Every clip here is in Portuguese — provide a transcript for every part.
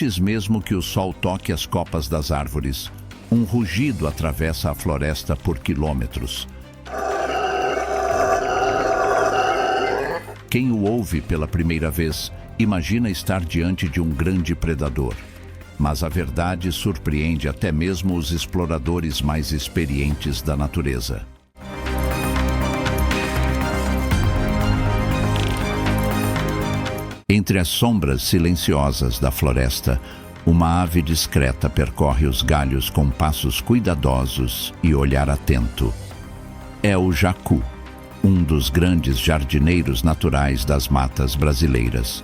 Antes mesmo que o sol toque as copas das árvores, um rugido atravessa a floresta por quilômetros. Quem o ouve pela primeira vez, imagina estar diante de um grande predador. Mas a verdade surpreende até mesmo os exploradores mais experientes da natureza. Entre as sombras silenciosas da floresta, uma ave discreta percorre os galhos com passos cuidadosos e olhar atento. É o jacu, um dos grandes jardineiros naturais das matas brasileiras.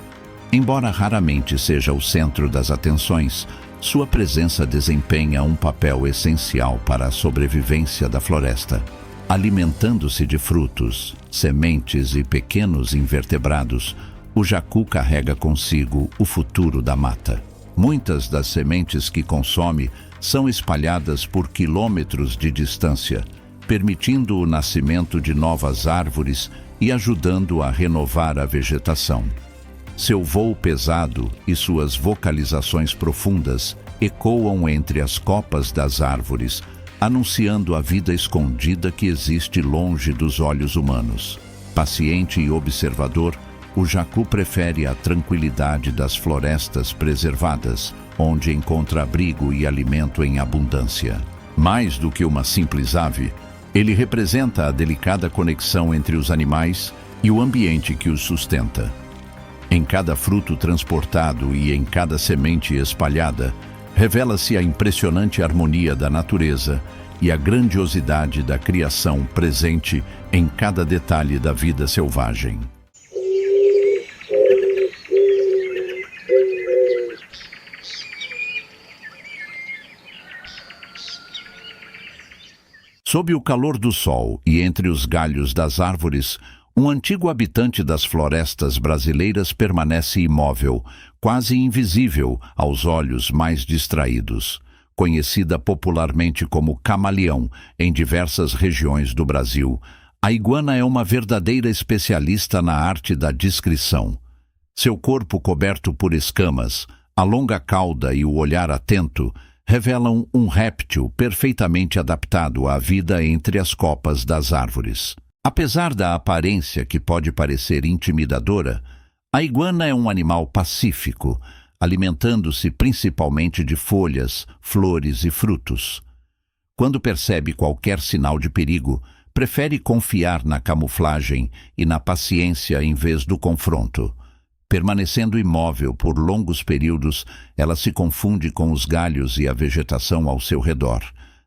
Embora raramente seja o centro das atenções, sua presença desempenha um papel essencial para a sobrevivência da floresta. Alimentando-se de frutos, sementes e pequenos invertebrados, o jacu carrega consigo o futuro da mata. Muitas das sementes que consome são espalhadas por quilômetros de distância, permitindo o nascimento de novas árvores e ajudando a renovar a vegetação. Seu voo pesado e suas vocalizações profundas ecoam entre as copas das árvores, anunciando a vida escondida que existe longe dos olhos humanos. Paciente e observador, o jacu prefere a tranquilidade das florestas preservadas, onde encontra abrigo e alimento em abundância. Mais do que uma simples ave, ele representa a delicada conexão entre os animais e o ambiente que os sustenta. Em cada fruto transportado e em cada semente espalhada, revela-se a impressionante harmonia da natureza e a grandiosidade da criação presente em cada detalhe da vida selvagem. Sob o calor do sol e entre os galhos das árvores, um antigo habitante das florestas brasileiras permanece imóvel, quase invisível aos olhos mais distraídos. Conhecida popularmente como camaleão em diversas regiões do Brasil, a iguana é uma verdadeira especialista na arte da discrição. Seu corpo coberto por escamas, a longa cauda e o olhar atento revelam um réptil perfeitamente adaptado à vida entre as copas das árvores. Apesar da aparência que pode parecer intimidadora, a iguana é um animal pacífico, alimentando-se principalmente de folhas, flores e frutos. Quando percebe qualquer sinal de perigo, prefere confiar na camuflagem e na paciência em vez do confronto. Permanecendo imóvel por longos períodos, ela se confunde com os galhos e a vegetação ao seu redor,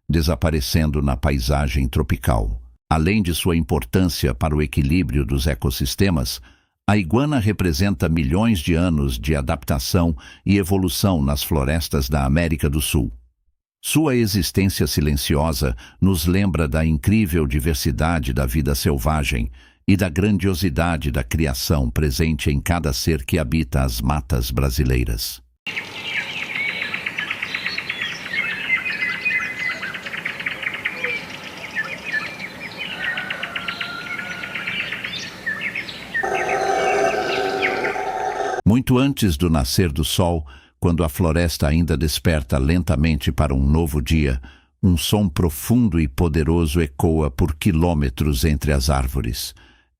desaparecendo na paisagem tropical. Além de sua importância para o equilíbrio dos ecossistemas, a iguana representa milhões de anos de adaptação e evolução nas florestas da América do Sul. Sua existência silenciosa nos lembra da incrível diversidade da vida selvagem e da grandiosidade da criação presente em cada ser que habita as matas brasileiras. Muito antes do nascer do sol, quando a floresta ainda desperta lentamente para um novo dia, um som profundo e poderoso ecoa por quilômetros entre as árvores.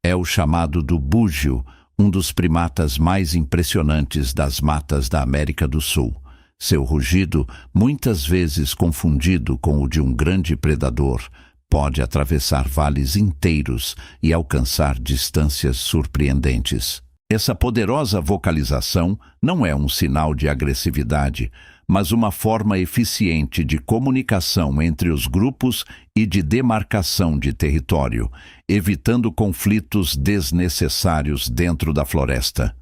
É o chamado do búgio, um dos primatas mais impressionantes das matas da América do Sul. Seu rugido, muitas vezes confundido com o de um grande predador, pode atravessar vales inteiros e alcançar distâncias surpreendentes. Essa poderosa vocalização não é um sinal de agressividade, mas uma forma eficiente de comunicação entre os grupos e de demarcação de território, evitando conflitos desnecessários dentro da floresta.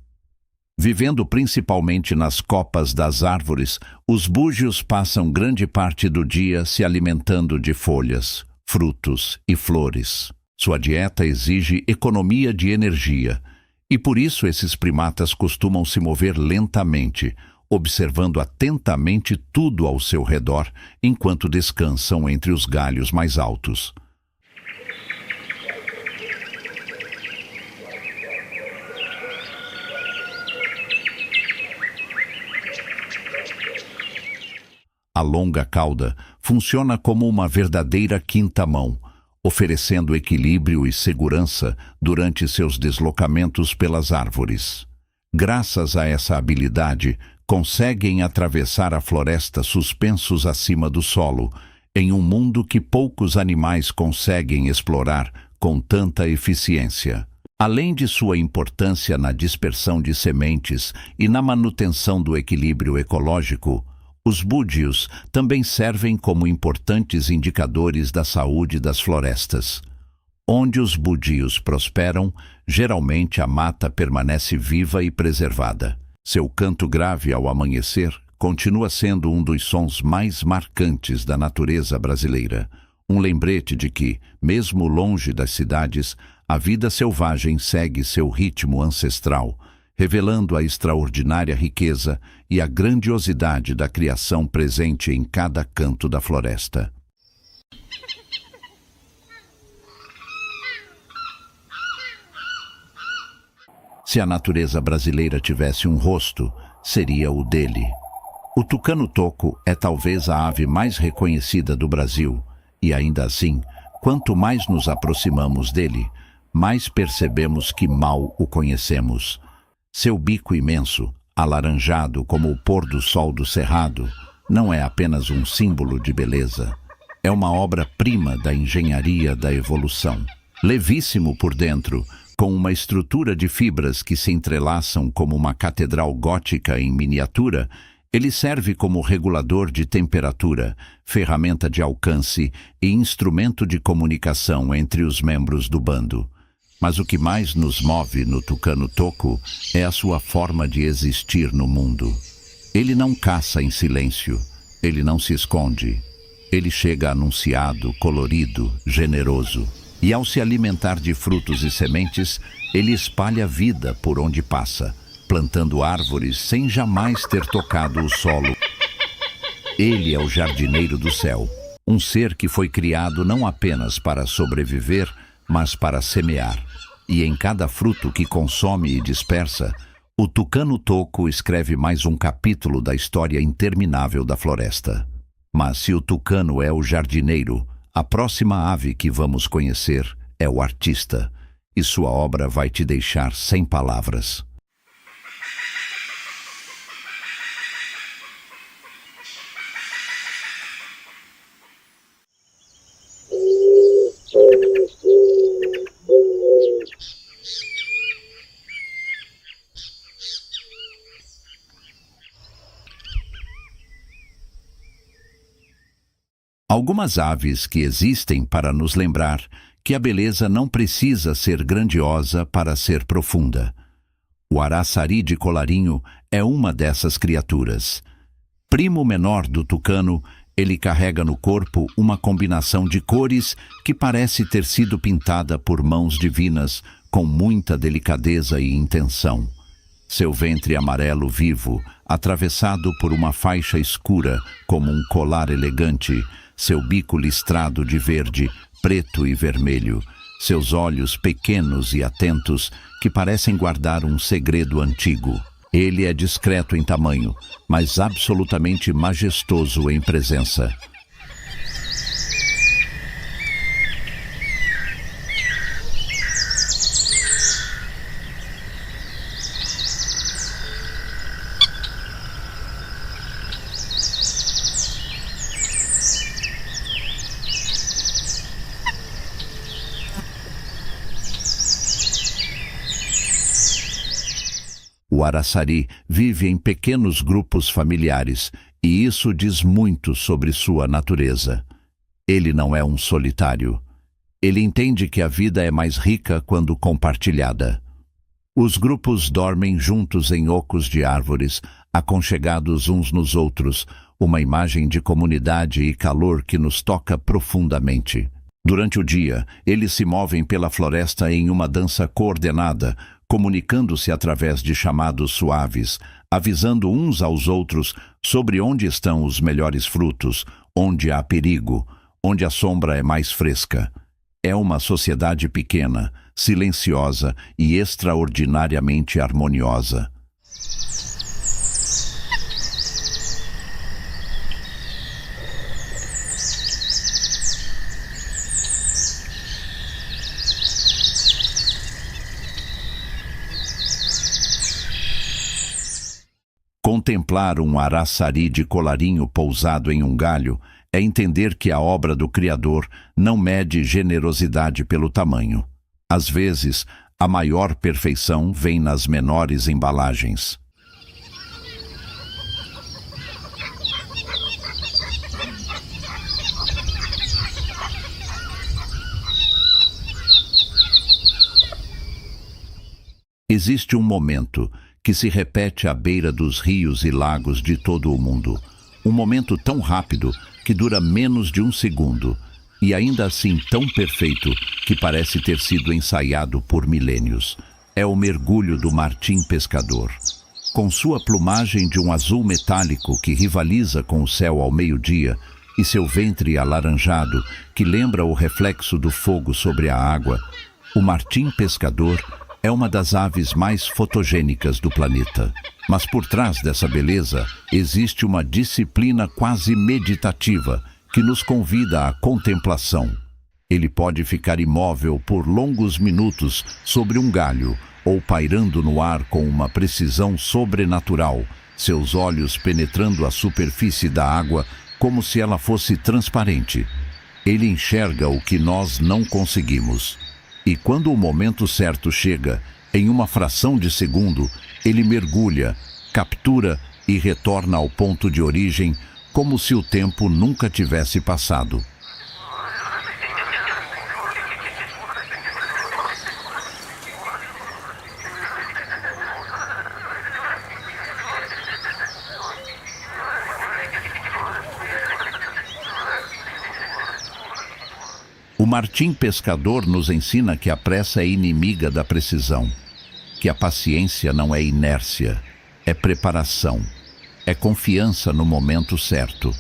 Vivendo principalmente nas copas das árvores, os búgios passam grande parte do dia se alimentando de folhas, frutos e flores. Sua dieta exige economia de energia, e por isso esses primatas costumam se mover lentamente, observando atentamente tudo ao seu redor enquanto descansam entre os galhos mais altos. A longa cauda funciona como uma verdadeira quinta-mão, oferecendo equilíbrio e segurança durante seus deslocamentos pelas árvores. Graças a essa habilidade, conseguem atravessar a floresta suspensos acima do solo, em um mundo que poucos animais conseguem explorar com tanta eficiência. Além de sua importância na dispersão de sementes e na manutenção do equilíbrio ecológico, os búdios também servem como importantes indicadores da saúde das florestas. Onde os budios prosperam, geralmente a mata permanece viva e preservada. Seu canto grave ao amanhecer continua sendo um dos sons mais marcantes da natureza brasileira. Um lembrete de que, mesmo longe das cidades, a vida selvagem segue seu ritmo ancestral, revelando a extraordinária riqueza e a grandiosidade da criação presente em cada canto da floresta. Se a natureza brasileira tivesse um rosto, seria o dele. O tucano-toco é talvez a ave mais reconhecida do Brasil, e ainda assim, quanto mais nos aproximamos dele, mais percebemos que mal o conhecemos. Seu bico imenso, alaranjado como o pôr do sol do cerrado, não é apenas um símbolo de beleza. É uma obra-prima da engenharia da evolução. Levíssimo por dentro, com uma estrutura de fibras que se entrelaçam como uma catedral gótica em miniatura, ele serve como regulador de temperatura, ferramenta de alcance e instrumento de comunicação entre os membros do bando. Mas o que mais nos move no tucano-toco é a sua forma de existir no mundo. Ele não caça em silêncio, ele não se esconde. Ele chega anunciado, colorido, generoso. E ao se alimentar de frutos e sementes, ele espalha vida por onde passa, plantando árvores sem jamais ter tocado o solo. Ele é o jardineiro do céu, um ser que foi criado não apenas para sobreviver, mas para semear. E em cada fruto que consome e dispersa, o tucano-toco escreve mais um capítulo da história interminável da floresta. Mas se o tucano é o jardineiro, a próxima ave que vamos conhecer é o artista, e sua obra vai te deixar sem palavras. Algumas aves que existem para nos lembrar que a beleza não precisa ser grandiosa para ser profunda. O araçari de colarinho é uma dessas criaturas. Primo menor do tucano, ele carrega no corpo uma combinação de cores que parece ter sido pintada por mãos divinas com muita delicadeza e intenção. Seu ventre amarelo vivo, atravessado por uma faixa escura como um colar elegante, seu bico listrado de verde, preto e vermelho, seus olhos pequenos e atentos que parecem guardar um segredo antigo. Ele é discreto em tamanho, mas absolutamente majestoso em presença. O araçari vive em pequenos grupos familiares e isso diz muito sobre sua natureza. Ele não é um solitário. Ele entende que a vida é mais rica quando compartilhada. Os grupos dormem juntos em ocos de árvores, aconchegados uns nos outros, uma imagem de comunidade e calor que nos toca profundamente. Durante o dia, eles se movem pela floresta em uma dança coordenada, comunicando-se através de chamados suaves, avisando uns aos outros sobre onde estão os melhores frutos, onde há perigo, onde a sombra é mais fresca. É uma sociedade pequena, silenciosa e extraordinariamente harmoniosa. Contemplar um araçari de colarinho pousado em um galho é entender que a obra do Criador não mede generosidade pelo tamanho. Às vezes, a maior perfeição vem nas menores embalagens. Existe um momento que se repete à beira dos rios e lagos de todo o mundo. Um momento tão rápido que dura menos de um segundo, e ainda assim tão perfeito que parece ter sido ensaiado por milênios. É o mergulho do martim pescador. Com sua plumagem de um azul metálico que rivaliza com o céu ao meio-dia e seu ventre alaranjado que lembra o reflexo do fogo sobre a água, o martim pescador é uma das aves mais fotogênicas do planeta. Mas por trás dessa beleza existe uma disciplina quase meditativa que nos convida à contemplação. Ele pode ficar imóvel por longos minutos sobre um galho ou pairando no ar com uma precisão sobrenatural, seus olhos penetrando a superfície da água como se ela fosse transparente. Ele enxerga o que nós não conseguimos. E quando o momento certo chega, em uma fração de segundo, ele mergulha, captura e retorna ao ponto de origem como se o tempo nunca tivesse passado. O martim pescador nos ensina que a pressa é inimiga da precisão, que a paciência não é inércia, é preparação, é confiança no momento certo.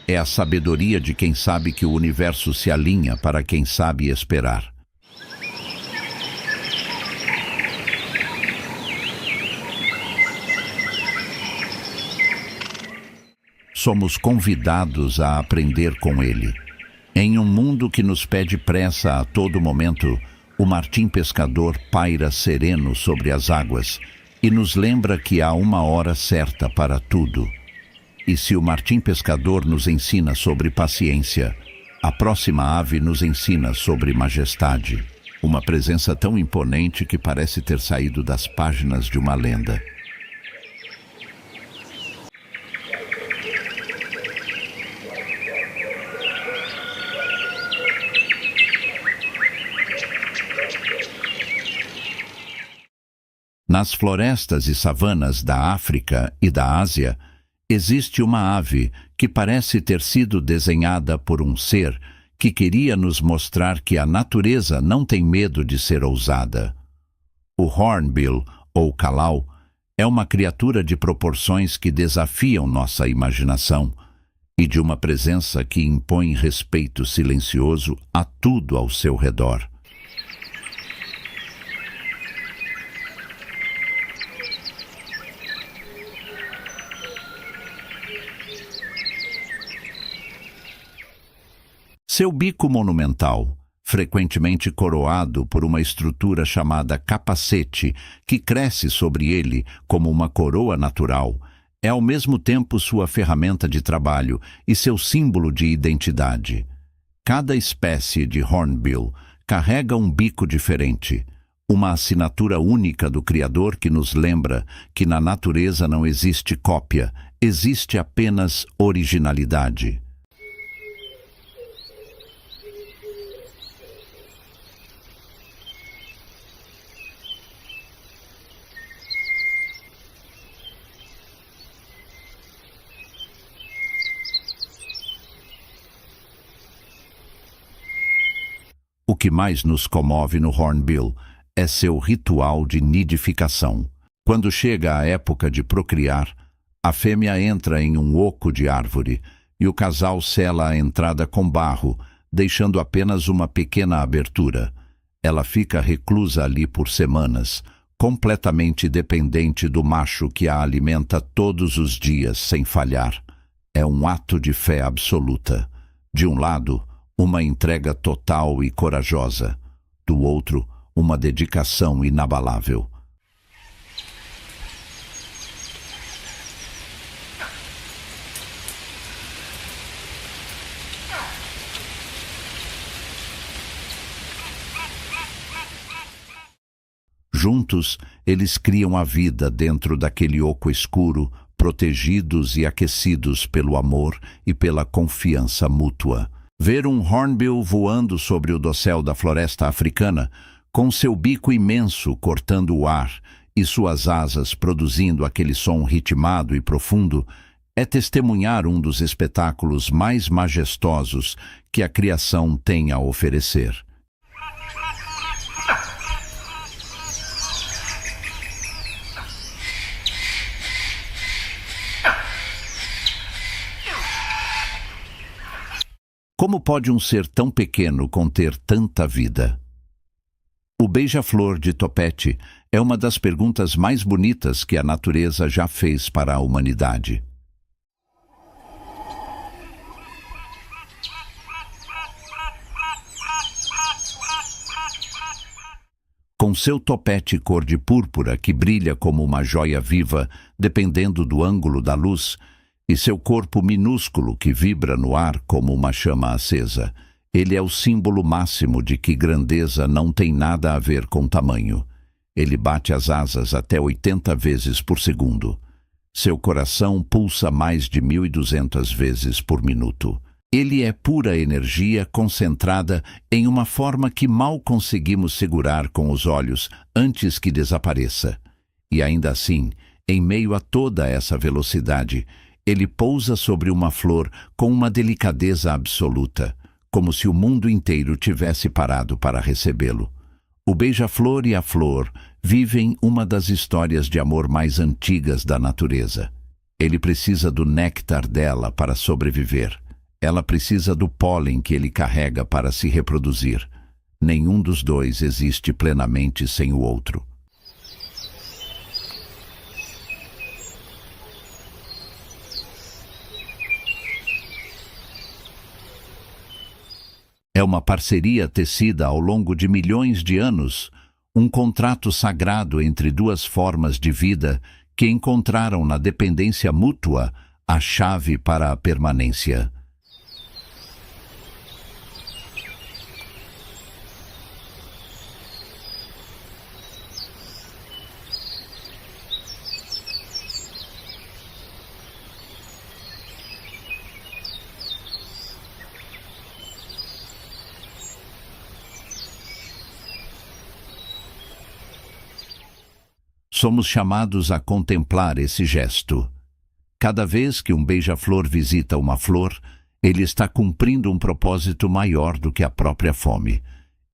É a sabedoria de quem sabe que o universo se alinha para quem sabe esperar. Somos convidados a aprender com ele. Em um mundo que nos pede pressa a todo momento, o martim pescador paira sereno sobre as águas e nos lembra que há uma hora certa para tudo. E se o martim pescador nos ensina sobre paciência, a próxima ave nos ensina sobre majestade, uma presença tão imponente que parece ter saído das páginas de uma lenda. Nas florestas e savanas da África e da Ásia, existe uma ave que parece ter sido desenhada por um ser que queria nos mostrar que a natureza não tem medo de ser ousada. O hornbill, ou calau, é uma criatura de proporções que desafiam nossa imaginação e de uma presença que impõe respeito silencioso a tudo ao seu redor. Seu bico monumental, frequentemente coroado por uma estrutura chamada capacete, que cresce sobre ele como uma coroa natural, é ao mesmo tempo sua ferramenta de trabalho e seu símbolo de identidade. Cada espécie de hornbill carrega um bico diferente, uma assinatura única do Criador que nos lembra que na natureza não existe cópia, existe apenas originalidade. O que mais nos comove no hornbill é seu ritual de nidificação. Quando chega a época de procriar, a fêmea entra em um oco de árvore e o casal sela a entrada com barro, deixando apenas uma pequena abertura. Ela fica reclusa ali por semanas, completamente dependente do macho que a alimenta todos os dias sem falhar. É um ato de fé absoluta. De um lado, uma entrega total e corajosa. Do outro, uma dedicação inabalável. Juntos, eles criam a vida dentro daquele oco escuro, protegidos e aquecidos pelo amor e pela confiança mútua. Ver um hornbill voando sobre o dossel da floresta africana, com seu bico imenso cortando o ar e suas asas produzindo aquele som ritmado e profundo, é testemunhar um dos espetáculos mais majestosos que a criação tem a oferecer. Como pode um ser tão pequeno conter tanta vida? O beija-flor de topete é uma das perguntas mais bonitas que a natureza já fez para a humanidade. Com seu topete cor de púrpura que brilha como uma joia viva, dependendo do ângulo da luz, e seu corpo minúsculo que vibra no ar como uma chama acesa, ele é o símbolo máximo de que grandeza não tem nada a ver com tamanho. Ele bate as asas até 80 vezes por segundo. Seu coração pulsa mais de 1.200 vezes por minuto. Ele é pura energia concentrada em uma forma que mal conseguimos segurar com os olhos antes que desapareça. E ainda assim, em meio a toda essa velocidade, ele pousa sobre uma flor com uma delicadeza absoluta, como se o mundo inteiro tivesse parado para recebê-lo. O beija-flor e a flor vivem uma das histórias de amor mais antigas da natureza. Ele precisa do néctar dela para sobreviver. Ela precisa do pólen que ele carrega para se reproduzir. Nenhum dos dois existe plenamente sem o outro. É uma parceria tecida ao longo de milhões de anos, um contrato sagrado entre duas formas de vida que encontraram na dependência mútua a chave para a permanência. Somos chamados a contemplar esse gesto. Cada vez que um beija-flor visita uma flor, ele está cumprindo um propósito maior do que a própria fome.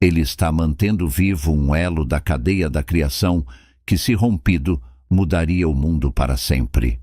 Ele está mantendo vivo um elo da cadeia da criação que, se rompido, mudaria o mundo para sempre.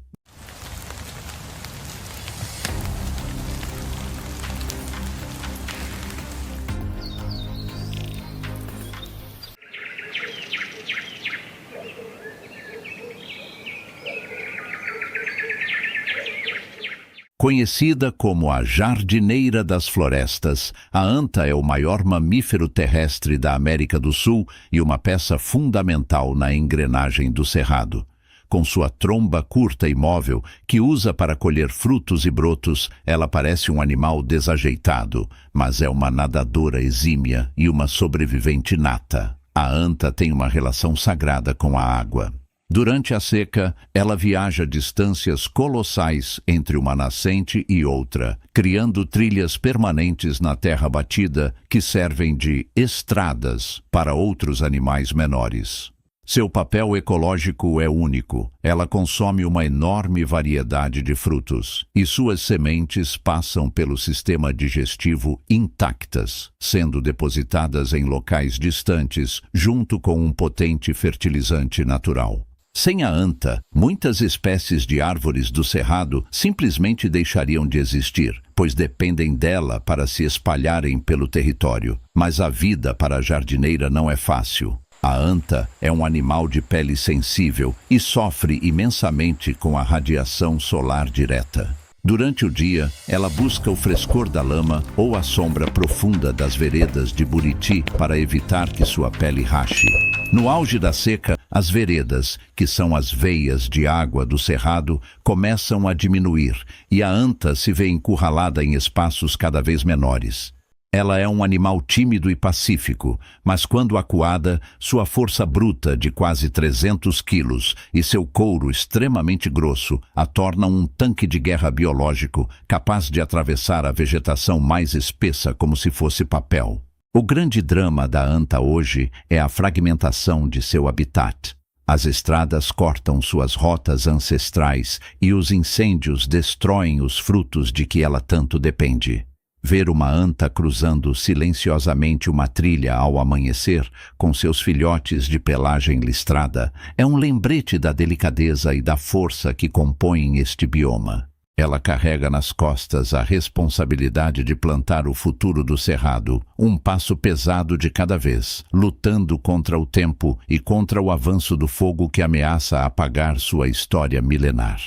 Conhecida como a jardineira das florestas, a anta é o maior mamífero terrestre da América do Sul e uma peça fundamental na engrenagem do cerrado. Com sua tromba curta e móvel, que usa para colher frutos e brotos, ela parece um animal desajeitado, mas é uma nadadora exímia e uma sobrevivente nata. A anta tem uma relação sagrada com a água. Durante a seca, ela viaja distâncias colossais entre uma nascente e outra, criando trilhas permanentes na terra batida que servem de estradas para outros animais menores. Seu papel ecológico é único. Ela consome uma enorme variedade de frutos e suas sementes passam pelo sistema digestivo intactas, sendo depositadas em locais distantes junto com um potente fertilizante natural. Sem a anta, muitas espécies de árvores do cerrado simplesmente deixariam de existir, pois dependem dela para se espalharem pelo território. Mas a vida para a jardineira não é fácil. A anta é um animal de pele sensível e sofre imensamente com a radiação solar direta. Durante o dia, ela busca o frescor da lama ou a sombra profunda das veredas de Buriti para evitar que sua pele rache. No auge da seca, as veredas, que são as veias de água do cerrado, começam a diminuir e a anta se vê encurralada em espaços cada vez menores. Ela é um animal tímido e pacífico, mas quando acuada, sua força bruta de quase 300 quilos e seu couro extremamente grosso a tornam um tanque de guerra biológico capaz de atravessar a vegetação mais espessa como se fosse papel. O grande drama da anta hoje é a fragmentação de seu habitat. As estradas cortam suas rotas ancestrais e os incêndios destroem os frutos de que ela tanto depende. Ver uma anta cruzando silenciosamente uma trilha ao amanhecer, com seus filhotes de pelagem listrada, é um lembrete da delicadeza e da força que compõem este bioma. Ela carrega nas costas a responsabilidade de plantar o futuro do cerrado, um passo pesado de cada vez, lutando contra o tempo e contra o avanço do fogo que ameaça apagar sua história milenar.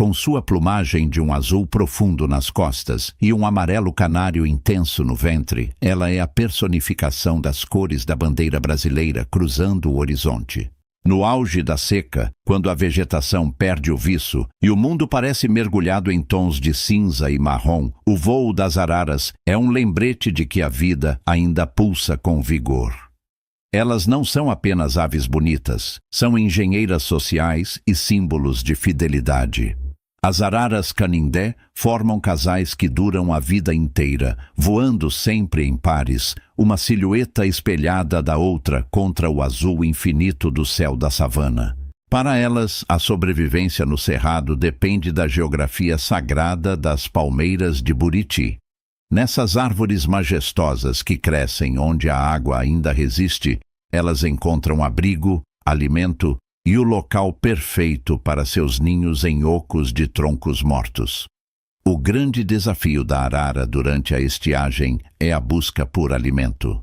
Com sua plumagem de um azul profundo nas costas e um amarelo canário intenso no ventre, ela é a personificação das cores da bandeira brasileira cruzando o horizonte. No auge da seca, quando a vegetação perde o viço e o mundo parece mergulhado em tons de cinza e marrom, o voo das araras é um lembrete de que a vida ainda pulsa com vigor. Elas não são apenas aves bonitas, são engenheiras sociais e símbolos de fidelidade. As araras canindé formam casais que duram a vida inteira, voando sempre em pares, uma silhueta espelhada da outra contra o azul infinito do céu da savana. Para elas, a sobrevivência no cerrado depende da geografia sagrada das palmeiras de Buriti. Nessas árvores majestosas que crescem onde a água ainda resiste, elas encontram abrigo, alimento e o local perfeito para seus ninhos em ocos de troncos mortos. O grande desafio da arara durante a estiagem é a busca por alimento.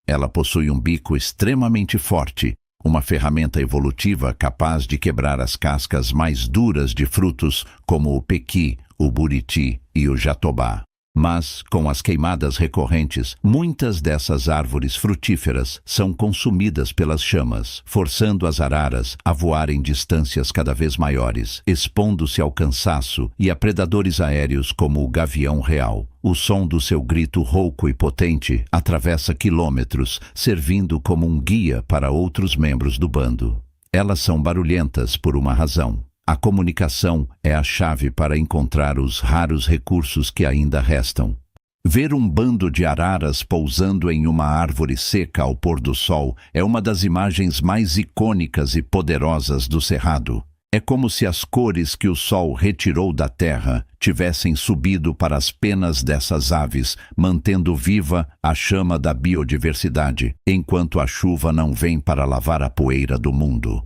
Ela possui um bico extremamente forte, uma ferramenta evolutiva capaz de quebrar as cascas mais duras de frutos como o pequi, o buriti e o jatobá. Mas, com as queimadas recorrentes, muitas dessas árvores frutíferas são consumidas pelas chamas, forçando as araras a voar em distâncias cada vez maiores, expondo-se ao cansaço e a predadores aéreos como o gavião real. O som do seu grito rouco e potente atravessa quilômetros, servindo como um guia para outros membros do bando. Elas são barulhentas por uma razão. A comunicação é a chave para encontrar os raros recursos que ainda restam. Ver um bando de araras pousando em uma árvore seca ao pôr do sol é uma das imagens mais icônicas e poderosas do cerrado. É como se as cores que o sol retirou da terra tivessem subido para as penas dessas aves, mantendo viva a chama da biodiversidade, enquanto a chuva não vem para lavar a poeira do mundo.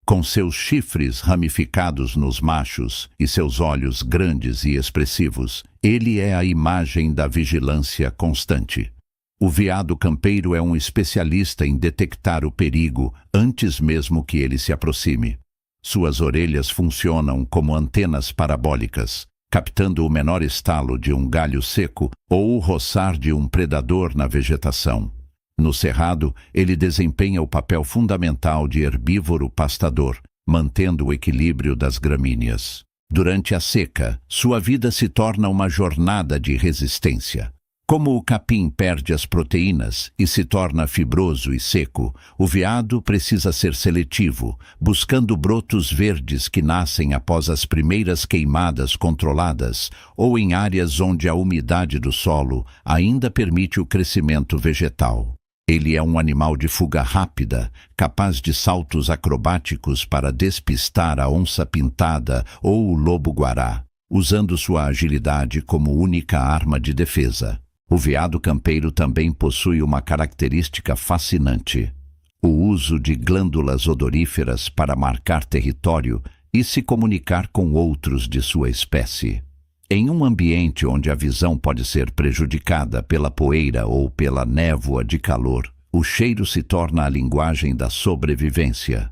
Com seus chifres ramificados nos machos e seus olhos grandes e expressivos, ele é a imagem da vigilância constante. O veado campeiro é um especialista em detectar o perigo antes mesmo que ele se aproxime. Suas orelhas funcionam como antenas parabólicas, captando o menor estalo de um galho seco ou o roçar de um predador na vegetação. No cerrado, ele desempenha o papel fundamental de herbívoro pastador, mantendo o equilíbrio das gramíneas. Durante a seca, sua vida se torna uma jornada de resistência. Como o capim perde as proteínas e se torna fibroso e seco, o veado precisa ser seletivo, buscando brotos verdes que nascem após as primeiras queimadas controladas ou em áreas onde a umidade do solo ainda permite o crescimento vegetal. Ele é um animal de fuga rápida, capaz de saltos acrobáticos para despistar a onça-pintada ou o lobo-guará, usando sua agilidade como única arma de defesa. O veado campeiro também possui uma característica fascinante: o uso de glândulas odoríferas para marcar território e se comunicar com outros de sua espécie. Em um ambiente onde a visão pode ser prejudicada pela poeira ou pela névoa de calor, o cheiro se torna a linguagem da sobrevivência.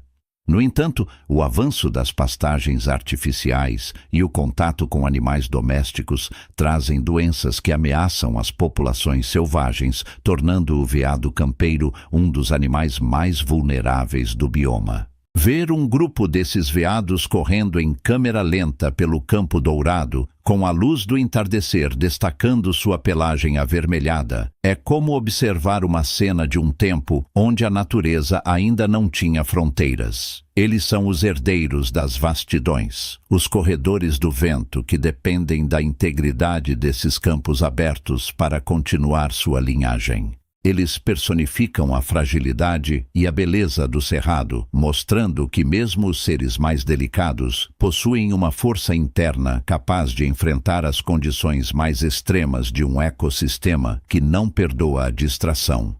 No entanto, o avanço das pastagens artificiais e o contato com animais domésticos trazem doenças que ameaçam as populações selvagens, tornando o veado campeiro um dos animais mais vulneráveis do bioma. Ver um grupo desses veados correndo em câmera lenta pelo Campo Dourado, com a luz do entardecer destacando sua pelagem avermelhada, é como observar uma cena de um tempo onde a natureza ainda não tinha fronteiras. Eles são os herdeiros das vastidões, os corredores do vento que dependem da integridade desses campos abertos para continuar sua linhagem. Eles personificam a fragilidade e a beleza do cerrado, mostrando que mesmo os seres mais delicados possuem uma força interna capaz de enfrentar as condições mais extremas de um ecossistema que não perdoa a distração.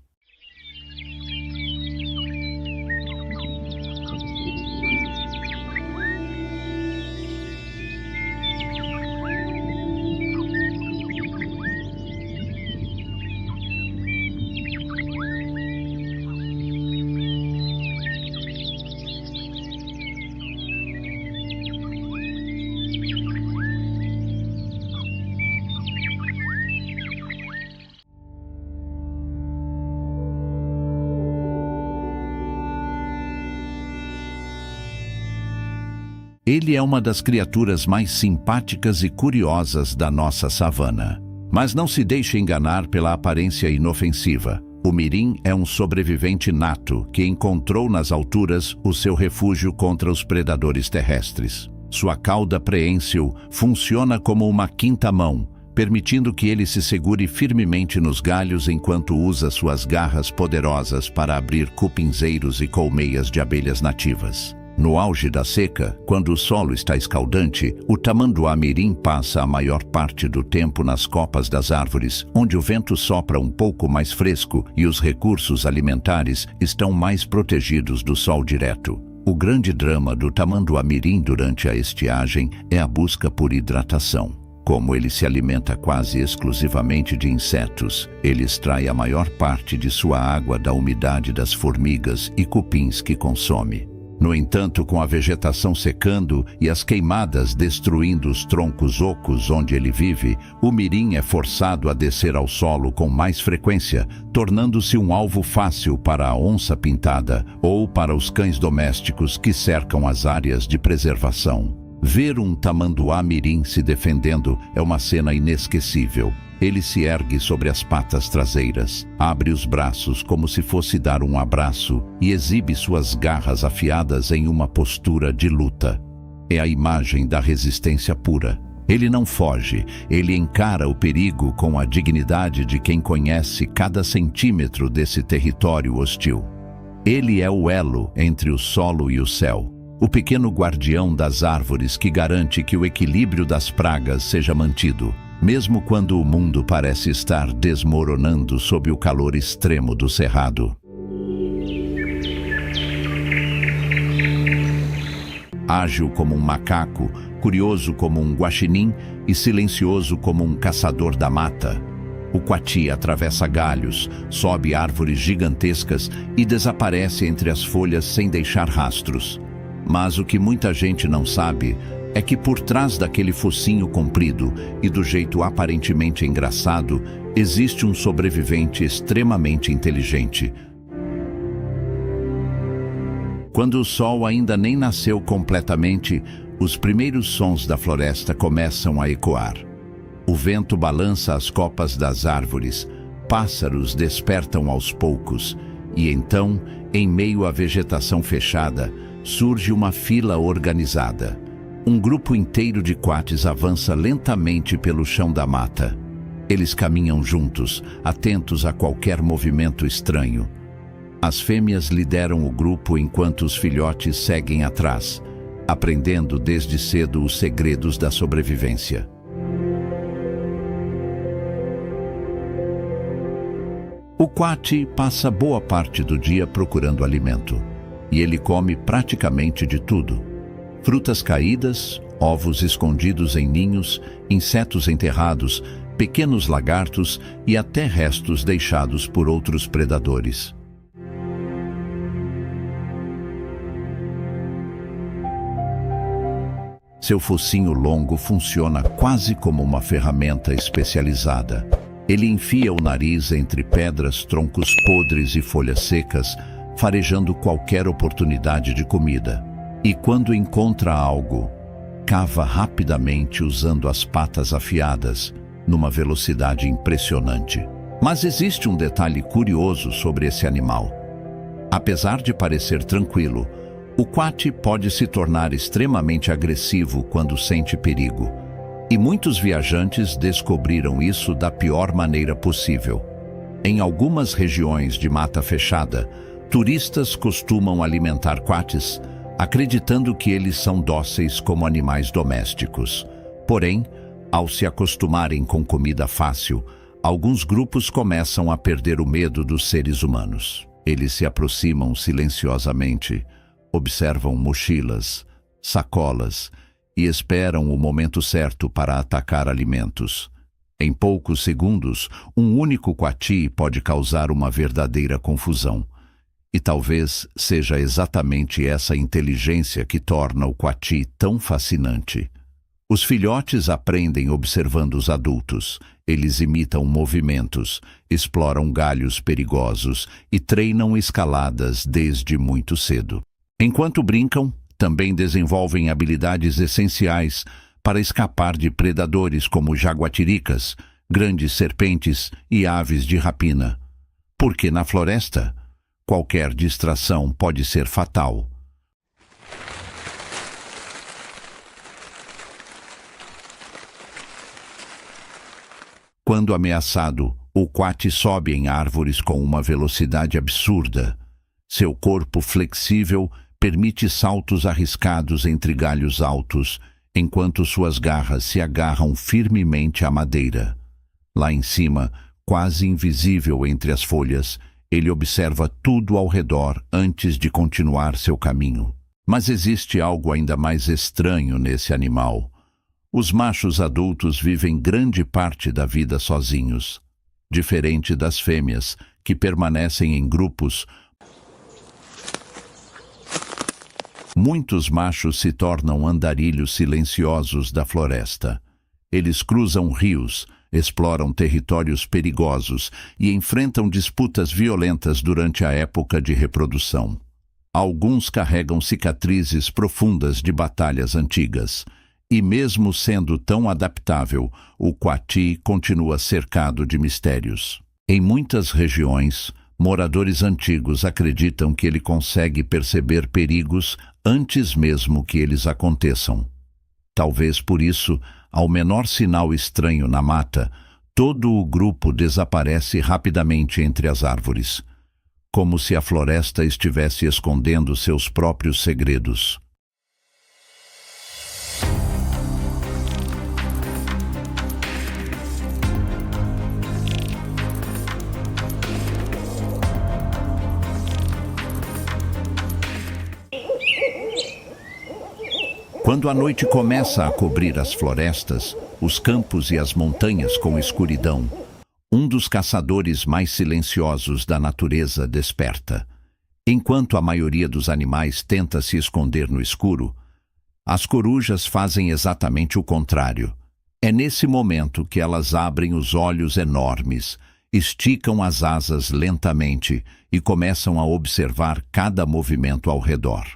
Ele é uma das criaturas mais simpáticas e curiosas da nossa savana. Mas não se deixe enganar pela aparência inofensiva. O mirim é um sobrevivente nato que encontrou nas alturas o seu refúgio contra os predadores terrestres. Sua cauda preensil funciona como uma quinta mão, permitindo que ele se segure firmemente nos galhos enquanto usa suas garras poderosas para abrir cupinzeiros e colmeias de abelhas nativas. No auge da seca, quando o solo está escaldante, o tamanduá-mirim passa a maior parte do tempo nas copas das árvores, onde o vento sopra um pouco mais fresco e os recursos alimentares estão mais protegidos do sol direto. O grande drama do tamanduá-mirim durante a estiagem é a busca por hidratação. Como ele se alimenta quase exclusivamente de insetos, ele extrai a maior parte de sua água da umidade das formigas e cupins que consome. No entanto, com a vegetação secando e as queimadas destruindo os troncos ocos onde ele vive, o mirim é forçado a descer ao solo com mais frequência, tornando-se um alvo fácil para a onça-pintada ou para os cães domésticos que cercam as áreas de preservação. Ver um tamanduá-mirim se defendendo é uma cena inesquecível. Ele se ergue sobre as patas traseiras, abre os braços como se fosse dar um abraço e exibe suas garras afiadas em uma postura de luta. É a imagem da resistência pura. Ele não foge, ele encara o perigo com a dignidade de quem conhece cada centímetro desse território hostil. Ele é o elo entre o solo e o céu, o pequeno guardião das árvores que garante que o equilíbrio das pragas seja mantido, mesmo quando o mundo parece estar desmoronando sob o calor extremo do cerrado. Ágil como um macaco, curioso como um guaxinim e silencioso como um caçador da mata, o coati atravessa galhos, sobe árvores gigantescas e desaparece entre as folhas sem deixar rastros. Mas o que muita gente não sabe é que por trás daquele focinho comprido e do jeito aparentemente engraçado, existe um sobrevivente extremamente inteligente. Quando o sol ainda nem nasceu completamente, os primeiros sons da floresta começam a ecoar. O vento balança as copas das árvores, pássaros despertam aos poucos, e então, em meio à vegetação fechada, surge uma fila organizada. Um grupo inteiro de coatis avança lentamente pelo chão da mata. Eles caminham juntos, atentos a qualquer movimento estranho. As fêmeas lideram o grupo enquanto os filhotes seguem atrás, aprendendo desde cedo os segredos da sobrevivência. O coati passa boa parte do dia procurando alimento, e ele come praticamente de tudo. Frutas caídas, ovos escondidos em ninhos, insetos enterrados, pequenos lagartos e até restos deixados por outros predadores. Seu focinho longo funciona quase como uma ferramenta especializada. Ele enfia o nariz entre pedras, troncos podres e folhas secas, farejando qualquer oportunidade de comida. E quando encontra algo, cava rapidamente usando as patas afiadas, numa velocidade impressionante. Mas existe um detalhe curioso sobre esse animal. Apesar de parecer tranquilo, o coati pode se tornar extremamente agressivo quando sente perigo. E muitos viajantes descobriram isso da pior maneira possível. Em algumas regiões de mata fechada, turistas costumam alimentar coatis, acreditando que eles são dóceis como animais domésticos. Porém, ao se acostumarem com comida fácil, alguns grupos começam a perder o medo dos seres humanos. Eles se aproximam silenciosamente, observam mochilas, sacolas e esperam o momento certo para atacar alimentos. Em poucos segundos, um único coati pode causar uma verdadeira confusão. E talvez seja exatamente essa inteligência que torna o coati tão fascinante. Os filhotes aprendem observando os adultos. Eles imitam movimentos, exploram galhos perigosos e treinam escaladas desde muito cedo. Enquanto brincam, também desenvolvem habilidades essenciais para escapar de predadores como jaguatiricas, grandes serpentes e aves de rapina. Porque na floresta, qualquer distração pode ser fatal. Quando ameaçado, o coati sobe em árvores com uma velocidade absurda. Seu corpo flexível permite saltos arriscados entre galhos altos, enquanto suas garras se agarram firmemente à madeira. Lá em cima, quase invisível entre as folhas, ele observa tudo ao redor antes de continuar seu caminho. Mas existe algo ainda mais estranho nesse animal. Os machos adultos vivem grande parte da vida sozinhos. Diferente das fêmeas, que permanecem em grupos, muitos machos se tornam andarilhos silenciosos da floresta. Eles cruzam rios, exploram territórios perigosos e enfrentam disputas violentas durante a época de reprodução. Alguns carregam cicatrizes profundas de batalhas antigas. E mesmo sendo tão adaptável, o coati continua cercado de mistérios. Em muitas regiões, moradores antigos acreditam que ele consegue perceber perigos antes mesmo que eles aconteçam. Talvez por isso, ao menor sinal estranho na mata, todo o grupo desaparece rapidamente entre as árvores, como se a floresta estivesse escondendo seus próprios segredos. Quando a noite começa a cobrir as florestas, os campos e as montanhas com escuridão, um dos caçadores mais silenciosos da natureza desperta. Enquanto a maioria dos animais tenta se esconder no escuro, as corujas fazem exatamente o contrário. É nesse momento que elas abrem os olhos enormes, esticam as asas lentamente e começam a observar cada movimento ao redor.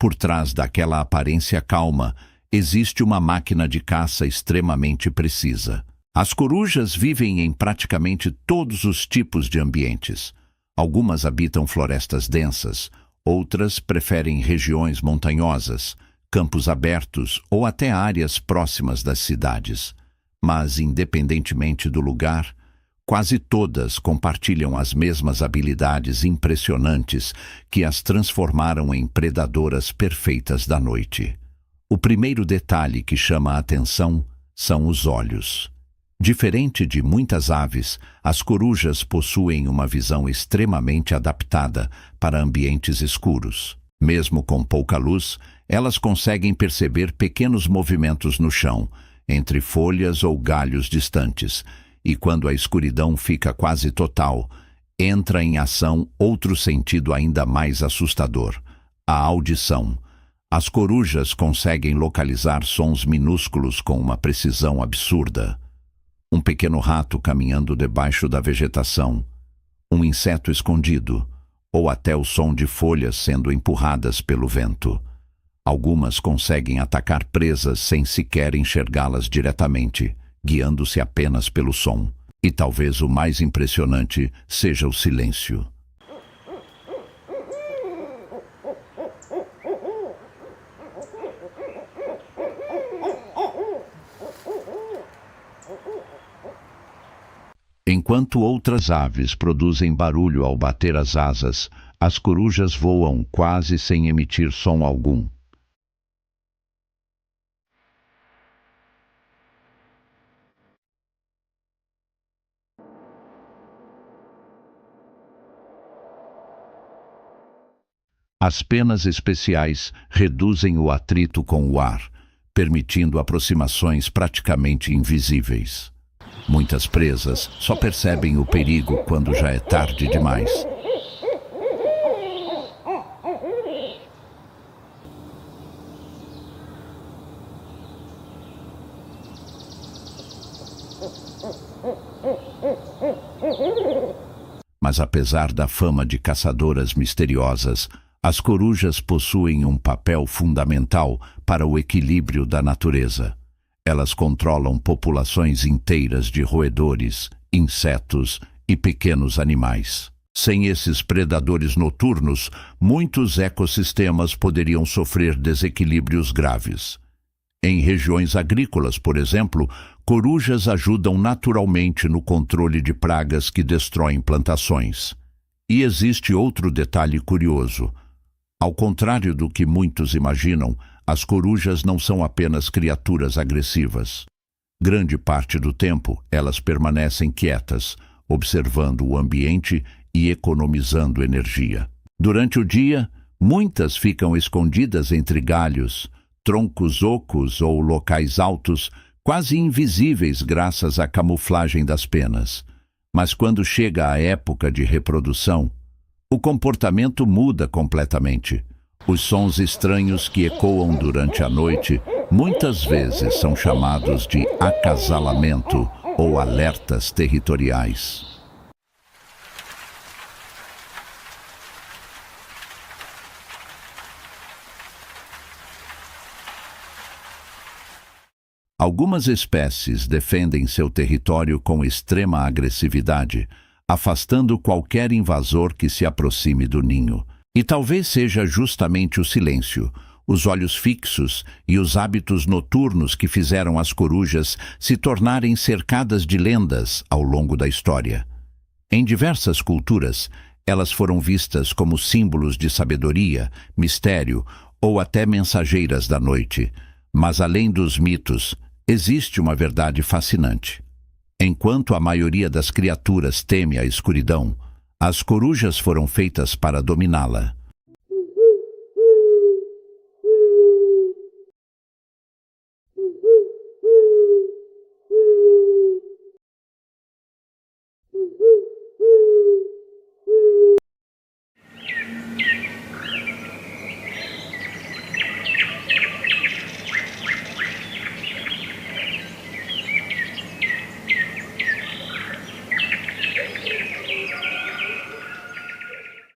Por trás daquela aparência calma, existe uma máquina de caça extremamente precisa. As corujas vivem em praticamente todos os tipos de ambientes. Algumas habitam florestas densas, outras preferem regiões montanhosas, campos abertos ou até áreas próximas das cidades. Mas, independentemente do lugar, quase todas compartilham as mesmas habilidades impressionantes que as transformaram em predadoras perfeitas da noite. O primeiro detalhe que chama a atenção são os olhos. Diferente de muitas aves, as corujas possuem uma visão extremamente adaptada para ambientes escuros. Mesmo com pouca luz, elas conseguem perceber pequenos movimentos no chão, entre folhas ou galhos distantes, e quando a escuridão fica quase total, entra em ação outro sentido ainda mais assustador: a audição. As corujas conseguem localizar sons minúsculos com uma precisão absurda. Um pequeno rato caminhando debaixo da vegetação, um inseto escondido, ou até o som de folhas sendo empurradas pelo vento. Algumas conseguem atacar presas sem sequer enxergá-las diretamente, guiando-se apenas pelo som. E talvez o mais impressionante seja o silêncio. Enquanto outras aves produzem barulho ao bater as asas, as corujas voam quase sem emitir som algum. As penas especiais reduzem o atrito com o ar, permitindo aproximações praticamente invisíveis. Muitas presas só percebem o perigo quando já é tarde demais. Mas apesar da fama de caçadoras misteriosas, as corujas possuem um papel fundamental para o equilíbrio da natureza. Elas controlam populações inteiras de roedores, insetos e pequenos animais. Sem esses predadores noturnos, muitos ecossistemas poderiam sofrer desequilíbrios graves. Em regiões agrícolas, por exemplo, corujas ajudam naturalmente no controle de pragas que destroem plantações. E existe outro detalhe curioso. Ao contrário do que muitos imaginam, as corujas não são apenas criaturas agressivas. Grande parte do tempo, elas permanecem quietas, observando o ambiente e economizando energia. Durante o dia, muitas ficam escondidas entre galhos, troncos ocos ou locais altos, quase invisíveis graças à camuflagem das penas. Mas quando chega a época de reprodução, o comportamento muda completamente. Os sons estranhos que ecoam durante a noite muitas vezes são chamados de acasalamento ou alertas territoriais. Algumas espécies defendem seu território com extrema agressividade, afastando qualquer invasor que se aproxime do ninho. E talvez seja justamente o silêncio, os olhos fixos e os hábitos noturnos que fizeram as corujas se tornarem cercadas de lendas ao longo da história. Em diversas culturas, elas foram vistas como símbolos de sabedoria, mistério ou até mensageiras da noite. Mas além dos mitos, existe uma verdade fascinante. Enquanto a maioria das criaturas teme a escuridão, as corujas foram feitas para dominá-la.